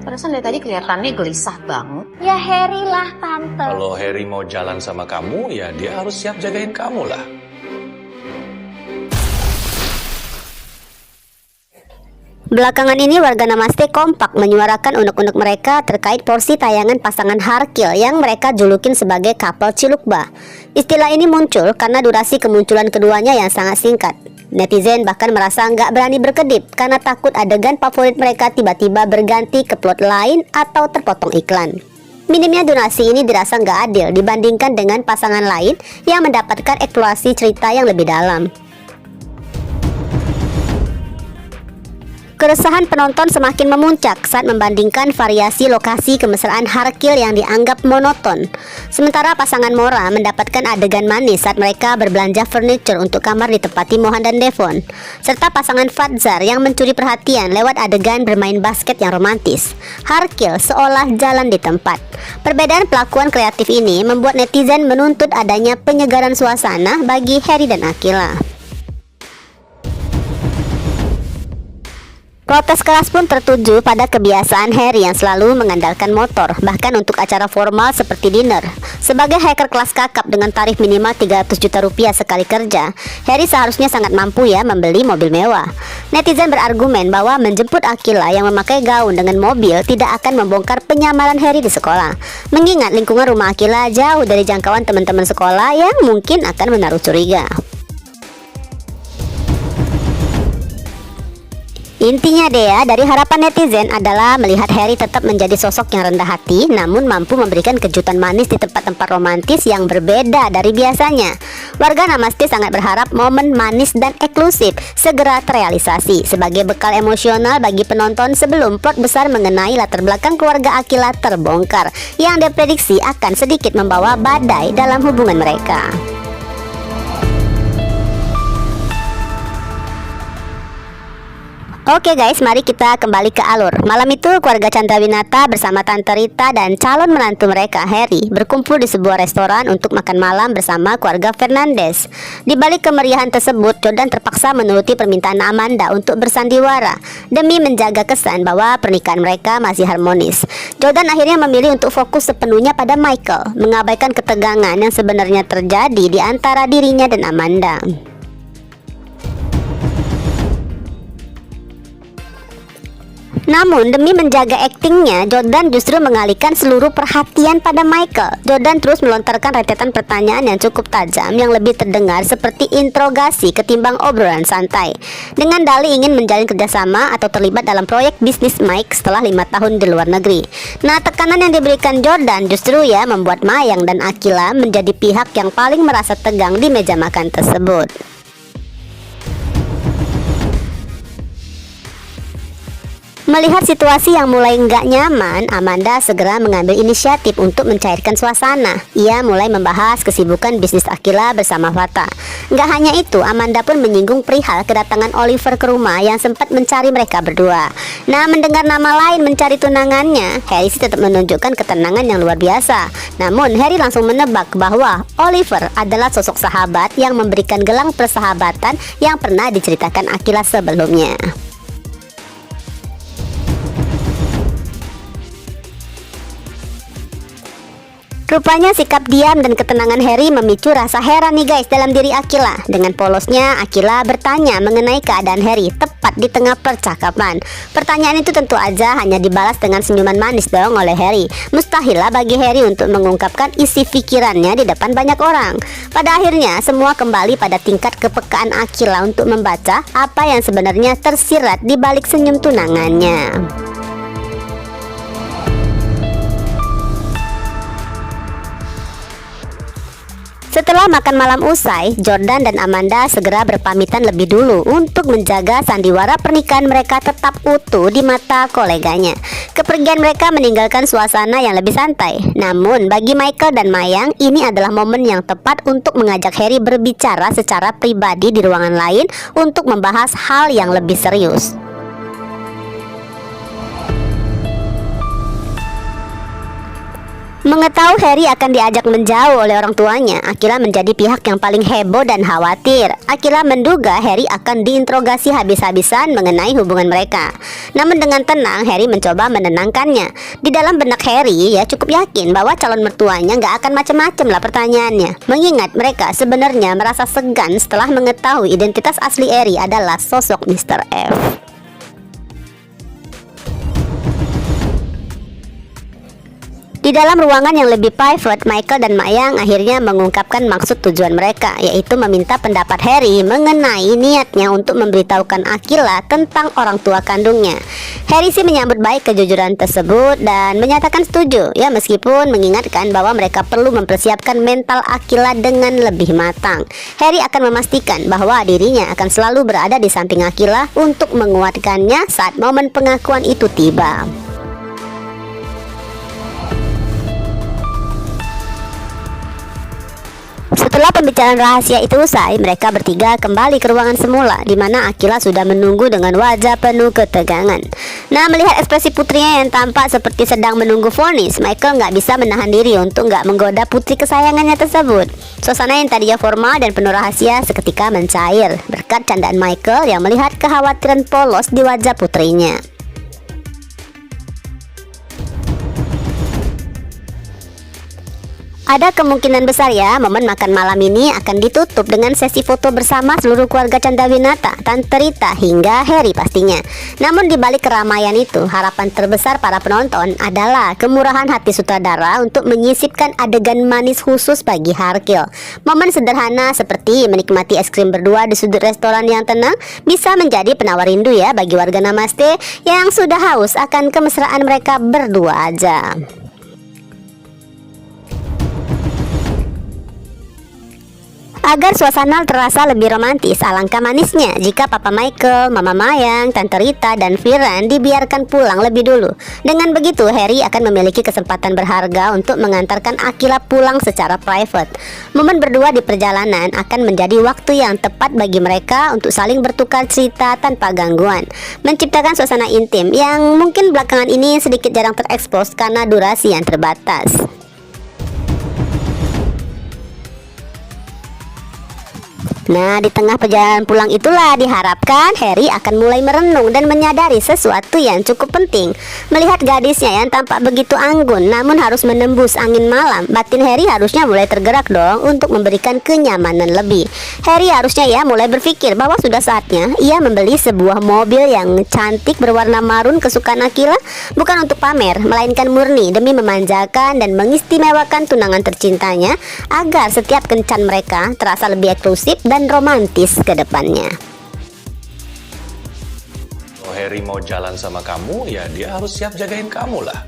Perasaan dari tadi kelihatannya gelisah banget. Ya Harry lah tante. Kalau Harry mau jalan sama kamu, ya dia harus siap jagain kamu lah. Belakangan ini warga Namaste kompak menyuarakan unek-unek mereka terkait porsi tayangan pasangan Harkil yang mereka julukin sebagai couple Cilukba. Istilah ini muncul karena durasi kemunculan keduanya yang sangat singkat. Netizen bahkan merasa nggak berani berkedip karena takut adegan favorit mereka tiba-tiba berganti ke plot lain atau terpotong iklan. Minimnya durasi ini dirasa nggak adil dibandingkan dengan pasangan lain yang mendapatkan eksplorasi cerita yang lebih dalam. Keresahan penonton semakin memuncak saat membandingkan variasi lokasi kemesraan Harkil yang dianggap monoton. Sementara pasangan Mora mendapatkan adegan manis saat mereka berbelanja furniture untuk kamar ditempati Mohan dan Devon. Serta pasangan Fatzar yang mencuri perhatian lewat adegan bermain basket yang romantis. Harkil seolah jalan di tempat. Perbedaan pelakuan kreatif ini membuat netizen menuntut adanya penyegaran suasana bagi Harry dan Akila. Protes keras pun tertuju pada kebiasaan Harry yang selalu mengandalkan motor, bahkan untuk acara formal seperti dinner. Sebagai hacker kelas kakap dengan tarif minimal 300 juta rupiah sekali kerja, Harry seharusnya sangat mampu ya membeli mobil mewah. Netizen berargumen bahwa menjemput Akila yang memakai gaun dengan mobil tidak akan membongkar penyamaran Harry di sekolah, mengingat lingkungan rumah Akila jauh dari jangkauan teman-teman sekolah yang mungkin akan menaruh curiga. Intinya Dea, dari harapan netizen adalah melihat Harry tetap menjadi sosok yang rendah hati namun mampu memberikan kejutan manis di tempat-tempat romantis yang berbeda dari biasanya. Warga Namaste sangat berharap momen manis dan eksklusif segera terrealisasi sebagai bekal emosional bagi penonton sebelum plot besar mengenai latar belakang keluarga Akila terbongkar yang diprediksi akan sedikit membawa badai dalam hubungan mereka. Oke guys, mari kita kembali ke alur. Malam itu keluarga Chandrawinata bersama Tante Rita dan calon menantu mereka Harry berkumpul di sebuah restoran untuk makan malam bersama keluarga Fernandes. Di balik kemeriahan tersebut, Jordan terpaksa menuruti permintaan Amanda untuk bersandiwara demi menjaga kesan bahwa pernikahan mereka masih harmonis. Jordan akhirnya memilih untuk fokus sepenuhnya pada Michael, mengabaikan ketegangan yang sebenarnya terjadi di antara dirinya dan Amanda. Namun demi menjaga aktingnya, Jordan justru mengalihkan seluruh perhatian pada Michael. Jordan terus melontarkan rentetan pertanyaan yang cukup tajam yang lebih terdengar seperti interogasi ketimbang obrolan santai, dengan dalih ingin menjalin kerjasama atau terlibat dalam proyek bisnis Mike setelah 5 tahun di luar negeri. Nah, tekanan yang diberikan Jordan justru ya membuat Mayang dan Akila menjadi pihak yang paling merasa tegang di meja makan tersebut. Melihat situasi yang mulai nggak nyaman, Amanda segera mengambil inisiatif untuk mencairkan suasana. Ia mulai membahas kesibukan bisnis Akila bersama Fata. Nggak hanya itu, Amanda pun menyinggung perihal kedatangan Oliver ke rumah yang sempat mencari mereka berdua. Nah, mendengar nama lain mencari tunangannya, Harry tetap menunjukkan ketenangan yang luar biasa. Namun, Harry langsung menebak bahwa Oliver adalah sosok sahabat yang memberikan gelang persahabatan yang pernah diceritakan Akila sebelumnya. Rupanya sikap diam dan ketenangan Harry memicu rasa heran nih guys dalam diri Akila. Dengan polosnya Akila bertanya mengenai keadaan Harry tepat di tengah percakapan. Pertanyaan itu tentu aja hanya dibalas dengan senyuman manis dong oleh Harry. Mustahil bagi Harry untuk mengungkapkan isi pikirannya di depan banyak orang. Pada akhirnya semua kembali pada tingkat kepekaan Akila untuk membaca apa yang sebenarnya tersirat di balik senyum tunangannya. Setelah makan malam usai, Jordan dan Amanda segera berpamitan lebih dulu untuk menjaga sandiwara pernikahan mereka tetap utuh di mata koleganya. Kepergian mereka meninggalkan suasana yang lebih santai. Namun bagi Michael dan Mayang, ini adalah momen yang tepat untuk mengajak Harry berbicara secara pribadi di ruangan lain untuk membahas hal yang lebih serius. Mengetahui Harry akan diajak menjauh oleh orang tuanya, Akila menjadi pihak yang paling heboh dan khawatir. Akila menduga Harry akan diinterogasi habis-habisan mengenai hubungan mereka. Namun dengan tenang, Harry mencoba menenangkannya. Di dalam benak Harry, ya cukup yakin bahwa calon mertuanya nggak akan macam-macam lah pertanyaannya. Mengingat mereka sebenarnya merasa segan setelah mengetahui identitas asli Harry adalah sosok Mr. F. Di dalam ruangan yang lebih private, Michael dan Mayang akhirnya mengungkapkan maksud tujuan mereka, yaitu meminta pendapat Harry mengenai niatnya untuk memberitahukan Akila tentang orang tua kandungnya. Harry sih menyambut baik kejujuran tersebut dan menyatakan setuju, ya meskipun mengingatkan bahwa mereka perlu mempersiapkan mental Akila dengan lebih matang. Harry akan memastikan bahwa dirinya akan selalu berada di samping Akila untuk menguatkannya saat momen pengakuan itu tiba. Setelah pembicaraan rahasia itu usai, mereka bertiga kembali ke ruangan semula, di mana Akila sudah menunggu dengan wajah penuh ketegangan. Nah, melihat ekspresi putrinya yang tampak seperti sedang menunggu vonis, Michael nggak bisa menahan diri untuk nggak menggoda putri kesayangannya tersebut. Suasana yang tadinya formal dan penuh rahasia seketika mencair berkat candaan Michael yang melihat kekhawatiran polos di wajah putrinya. Ada kemungkinan besar ya momen makan malam ini akan ditutup dengan sesi foto bersama seluruh keluarga Candrawinata, Tante Rita hingga Harry pastinya. Namun di balik keramaian itu, harapan terbesar para penonton adalah kemurahan hati sutradara untuk menyisipkan adegan manis khusus bagi Harkil. Momen sederhana seperti menikmati es krim berdua di sudut restoran yang tenang bisa menjadi penawar rindu ya bagi warga Namaste yang sudah haus akan kemesraan mereka berdua aja. Agar suasana terasa lebih romantis, alangkah manisnya jika Papa Michael, Mama Mayang, Tante Rita, dan Viren dibiarkan pulang lebih dulu. Dengan begitu, Harry akan memiliki kesempatan berharga untuk mengantarkan Akila pulang secara private. Momen berdua di perjalanan akan menjadi waktu yang tepat bagi mereka untuk saling bertukar cerita tanpa gangguan, menciptakan suasana intim yang mungkin belakangan ini sedikit jarang terekspos karena durasi yang terbatas. Nah, di tengah perjalanan pulang itulah diharapkan Harry akan mulai merenung dan menyadari sesuatu yang cukup penting. Melihat gadisnya yang tampak begitu anggun namun harus menembus angin malam, batin Harry harusnya mulai tergerak dong untuk memberikan kenyamanan lebih. Harry harusnya ya mulai berpikir bahwa sudah saatnya ia membeli sebuah mobil yang cantik berwarna marun kesukaan Akila, bukan untuk pamer, melainkan murni demi memanjakan dan mengistimewakan tunangan tercintanya agar setiap kencan mereka terasa lebih eksklusif dan romantis ke depannya. Kalau Harry mau jalan sama kamu, ya dia harus siap jagain kamu lah.